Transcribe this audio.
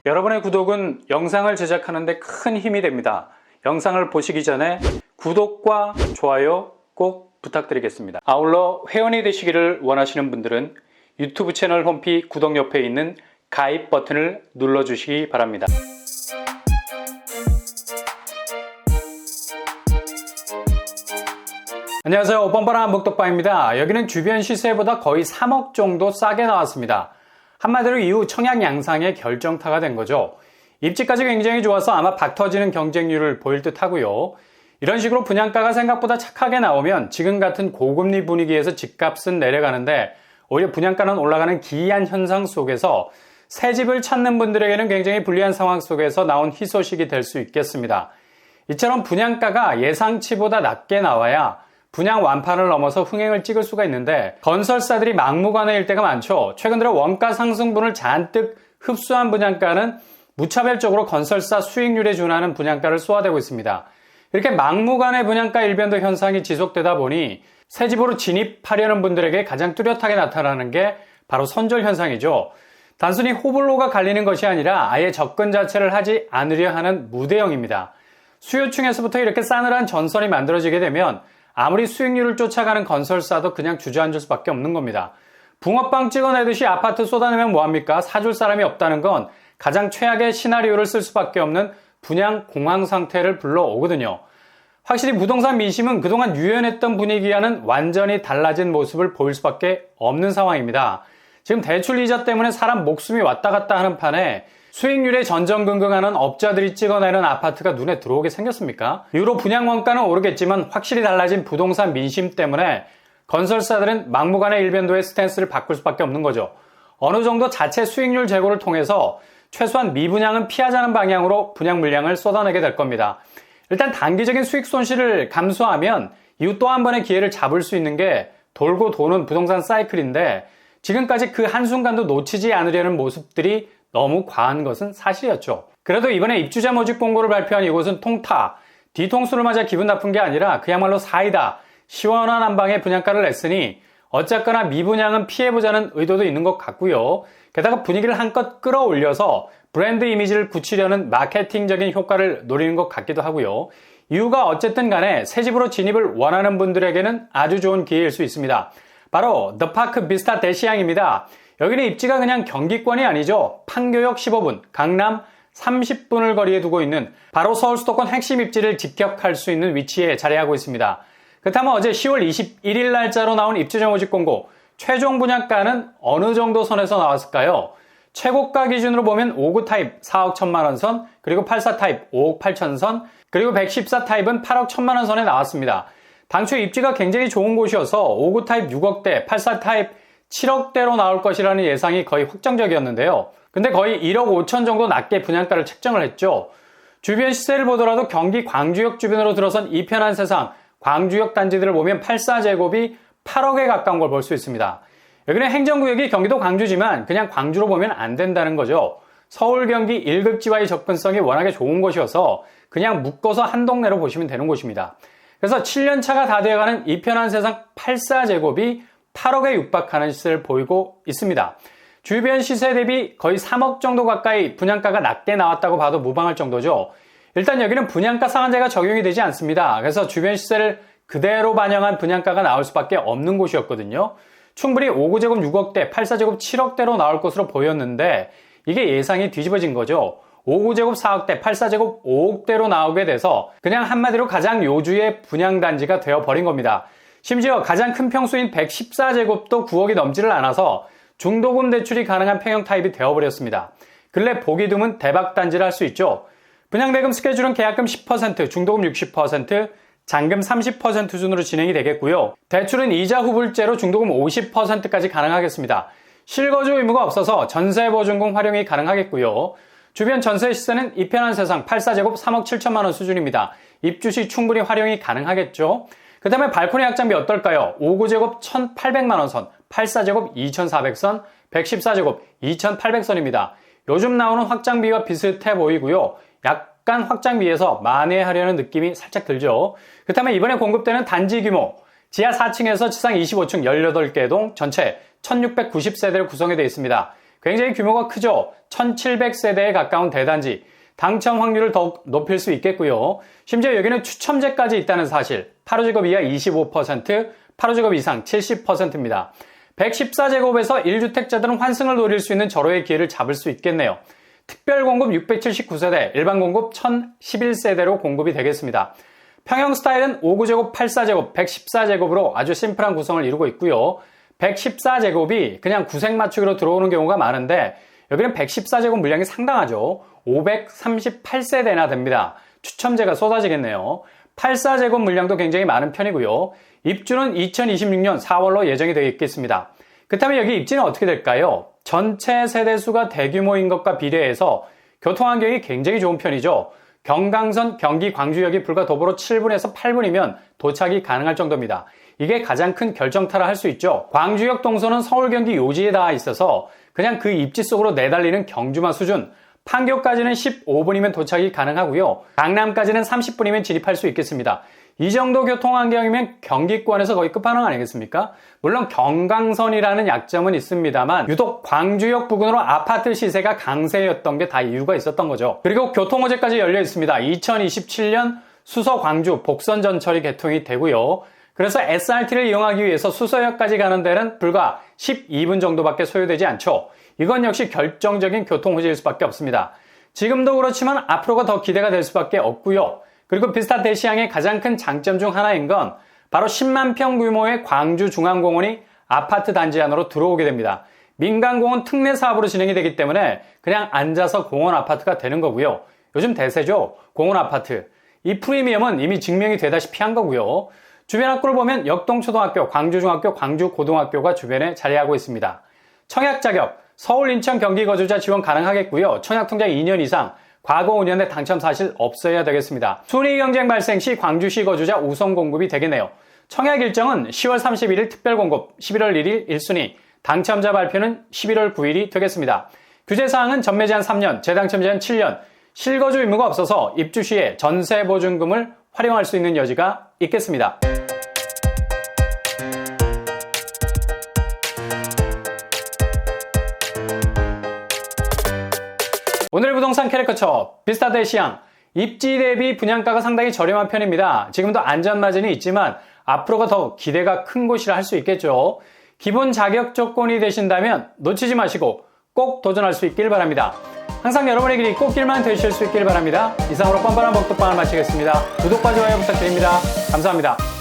여러분의 구독은 영상을 제작하는 데 큰 힘이 됩니다. 영상을 보시기 전에 구독과 좋아요 꼭 부탁드리겠습니다. 아울러 회원이 되시기를 원하시는 분들은 유튜브 채널 홈피 구독 옆에 있는 가입 버튼을 눌러주시기 바랍니다. 안녕하세요. 뻔뻔한 먹덕방입니다. 여기는 주변 시세보다 거의 3억 정도 싸게 나왔습니다. 한마디로 이후 청약 양상의 결정타가 된 거죠. 입지까지 굉장히 좋아서 아마 박 터지는 경쟁률을 보일 듯 하고요. 이런 식으로 분양가가 생각보다 착하게 나오면 지금 같은 고금리 분위기에서 집값은 내려가는데 오히려 분양가는 올라가는 기이한 현상 속에서 새 집을 찾는 분들에게는 굉장히 불리한 상황 속에서 나온 희소식이 될 수 있겠습니다. 이처럼 분양가가 예상치보다 낮게 나와야 분양 완판을 넘어서 흥행을 찍을 수가 있는데 건설사들이 막무가내일 때가 많죠. 최근 들어 원가 상승분을 잔뜩 흡수한 분양가는 무차별적으로 건설사 수익률에 준하는 분양가를 쏘아대고 있습니다. 이렇게 막무가내 분양가 일변도 현상이 지속되다 보니 새 집으로 진입하려는 분들에게 가장 뚜렷하게 나타나는 게 바로 선절 현상이죠. 단순히 호불호가 갈리는 것이 아니라 아예 접근 자체를 하지 않으려 하는 무대형입니다. 수요층에서부터 이렇게 싸늘한 전선이 만들어지게 되면 아무리 수익률을 쫓아가는 건설사도 그냥 주저앉을 수밖에 없는 겁니다. 붕어빵 찍어내듯이 아파트 쏟아내면 뭐합니까? 사줄 사람이 없다는 건 가장 최악의 시나리오를 쓸 수밖에 없는 분양 공황 상태를 불러오거든요. 확실히 부동산 민심은 그동안 유연했던 분위기와는 완전히 달라진 모습을 보일 수밖에 없는 상황입니다. 지금 대출 이자 때문에 사람 목숨이 왔다 갔다 하는 판에 수익률에 전전긍긍하는 업자들이 찍어내는 아파트가 눈에 들어오게 생겼습니까? 이후로 분양 원가는 오르겠지만 확실히 달라진 부동산 민심 때문에 건설사들은 막무가내 일변도의 스탠스를 바꿀 수밖에 없는 거죠. 어느 정도 자체 수익률 제고를 통해서 최소한 미분양은 피하자는 방향으로 분양 물량을 쏟아내게 될 겁니다. 일단 단기적인 수익 손실을 감수하면 이후 또 한 번의 기회를 잡을 수 있는 게 돌고 도는 부동산 사이클인데 지금까지 그 한순간도 놓치지 않으려는 모습들이 너무 과한 것은 사실이었죠. 그래도 이번에 입주자 모집 공고를 발표한 이곳은 통타, 뒤통수를 맞아 기분 나쁜 게 아니라 그야말로 사이다, 시원한 한방에 분양가를 냈으니 어쨌거나 미분양은 피해보자는 의도도 있는 것 같고요. 게다가 분위기를 한껏 끌어올려서 브랜드 이미지를 굳히려는 마케팅적인 효과를 노리는 것 같기도 하고요. 이유가 어쨌든 간에 새 집으로 진입을 원하는 분들에게는 아주 좋은 기회일 수 있습니다. 바로 The Park Vista 대시양입니다. 여기는 입지가 그냥 경기권이 아니죠. 판교역 15분, 강남 30분을 거리에 두고 있는 바로 서울 수도권 핵심 입지를 직격할 수 있는 위치에 자리하고 있습니다. 그렇다면 어제 10월 21일 날짜로 나온 입주자 모집 공고, 최종 분양가는 어느 정도 선에서 나왔을까요? 최고가 기준으로 보면 5구 타입 4억 1천만 원 선, 그리고 84 타입 5억 8천 선, 그리고 114 타입은 8억 1천만 원 선에 나왔습니다. 당초 입지가 굉장히 좋은 곳이어서 5구 타입 6억대, 84 타입 7억대로 나올 것이라는 예상이 거의 확정적이었는데요. 근데 거의 1억 5천 정도 낮게 분양가를 책정을 했죠. 주변 시세를 보더라도 경기 광주역 주변으로 들어선 이 편한 세상, 광주역 단지들을 보면 84제곱이 8억에 가까운 걸 볼 수 있습니다. 여기는 행정구역이 경기도 광주지만 그냥 광주로 보면 안 된다는 거죠. 서울 경기 1급지와의 접근성이 워낙에 좋은 곳이어서 그냥 묶어서 한 동네로 보시면 되는 곳입니다. 그래서 7년차가 다 되어가는 이 편한 세상 84제곱이 8억에 육박하는 시세를 보이고 있습니다. 주변 시세 대비 거의 3억 정도 가까이 분양가가 낮게 나왔다고 봐도 무방할 정도죠. 일단 여기는 분양가 상한제가 적용이 되지 않습니다. 그래서 주변 시세를 그대로 반영한 분양가가 나올 수밖에 없는 곳이었거든요. 충분히 5구제곱 6억대, 84제곱 7억대로 나올 것으로 보였는데 이게 예상이 뒤집어진 거죠. 5구제곱 4억대, 84제곱 5억대로 나오게 돼서 그냥 한마디로 가장 요주의 분양단지가 되어버린 겁니다. 심지어 가장 큰 평수인 114제곱도 9억이 넘지를 않아서 중도금 대출이 가능한 평형 타입이 되어버렸습니다. 근래 보기 드문 대박단지를 할 수 있죠. 분양대금 스케줄은 계약금 10%, 중도금 60%, 잔금 30% 수준으로 진행이 되겠고요. 대출은 이자 후불제로 중도금 50%까지 가능하겠습니다. 실거주 의무가 없어서 전세보증금 활용이 가능하겠고요. 주변 전세 시세는 이 편한 세상 84제곱 3억 7천만 원 수준입니다. 입주 시 충분히 활용이 가능하겠죠. 그 다음에 발코니 확장비 어떨까요? 5구제곱 1,800만 원 선, 84제곱 2,400선, 114제곱 2,800선입니다. 요즘 나오는 확장비와 비슷해 보이고요. 약간 확장비에서 만회하려는 느낌이 살짝 들죠. 그렇다면 이번에 공급되는 단지 규모, 지하 4층에서 지상 25층 18개 동 전체 1690세대를 구성해 되어 있습니다. 굉장히 규모가 크죠. 1700세대에 가까운 대단지. 당첨 확률을 더욱 높일 수 있겠고요. 심지어 여기는 추첨제까지 있다는 사실. 8호 직업 이하 25%, 8호 직업 이상 70%입니다. 114제곱에서 1주택자들은 환승을 노릴 수 있는 절호의 기회를 잡을 수 있겠네요. 특별 공급 679세대, 일반 공급 1011세대로 공급이 되겠습니다. 평형 스타일은 59제곱, 84제곱, 114제곱으로 아주 심플한 구성을 이루고 있고요. 114제곱이 그냥 구색 맞추기로 들어오는 경우가 많은데 여기는 114제곱 물량이 상당하죠. 538세대나 됩니다. 추첨제가 쏟아지겠네요. 84제곱 물량도 굉장히 많은 편이고요. 입주는 2026년 4월로 예정이 되어 있겠습니다. 그렇다면 여기 입지는 어떻게 될까요? 전체 세대수가 대규모인 것과 비례해서 교통환경이 굉장히 좋은 편이죠. 경강선 경기 광주역이 불과 도보로 7분에서 8분이면 도착이 가능할 정도입니다. 이게 가장 큰 결정타라 할 수 있죠. 광주역 동선은 서울 경기 요지에 닿아 있어서 그냥 그 입지 속으로 내달리는 경주마 수준, 판교까지는 15분이면 도착이 가능하고요. 강남까지는 30분이면 진입할 수 있겠습니다. 이 정도 교통환경이면 경기권에서 거의 끝판왕 아니겠습니까? 물론 경강선이라는 약점은 있습니다만 유독 광주역 부근으로 아파트 시세가 강세였던 게 다 이유가 있었던 거죠. 그리고 교통호재까지 열려 있습니다. 2027년 수서 광주 복선 전철이 개통이 되고요. 그래서 SRT를 이용하기 위해서 수서역까지 가는 데는 불과 12분 정도밖에 소요되지 않죠. 이건 역시 결정적인 교통호재일 수밖에 없습니다. 지금도 그렇지만 앞으로가 더 기대가 될 수밖에 없고요. 그리고 비스타 대시양의 가장 큰 장점 중 하나인 건 바로 10만 평 규모의 광주중앙공원이 아파트 단지 안으로 들어오게 됩니다. 민간공원 특례 사업으로 진행이 되기 때문에 그냥 앉아서 공원 아파트가 되는 거고요. 요즘 대세죠. 공원 아파트. 이 프리미엄은 이미 증명이 되다시피 한 거고요. 주변 학교를 보면 역동초등학교, 광주중학교, 광주고등학교가 주변에 자리하고 있습니다. 청약 자격, 서울, 인천, 경기 거주자 지원 가능하겠고요. 청약 통장 2년 이상, 과거 5년의 당첨 사실 없어야 되겠습니다. 순위 경쟁 발생 시 광주시 거주자 우선 공급이 되겠네요. 청약 일정은 10월 31일 특별 공급, 11월 1일 1순위, 당첨자 발표는 11월 9일이 되겠습니다. 규제사항은 전매 제한 3년, 재당첨 제한 7년, 실거주 의무가 없어서 입주 시에 전세 보증금을 활용할 수 있는 여지가 있겠습니다. 오늘 부동산 캐리커처 비스타 대시양. 입지 대비 분양가가 상당히 저렴한 편입니다. 지금도 안전마진이 있지만 앞으로가 더 기대가 큰 곳이라 할 수 있겠죠. 기본 자격 조건이 되신다면 놓치지 마시고 꼭 도전할 수 있길 바랍니다. 항상 여러분의 길이 꽃길만 되실 수 있길 바랍니다. 이상으로 뻔뻔한 복덕방을 마치겠습니다. 구독과 좋아요 부탁드립니다. 감사합니다.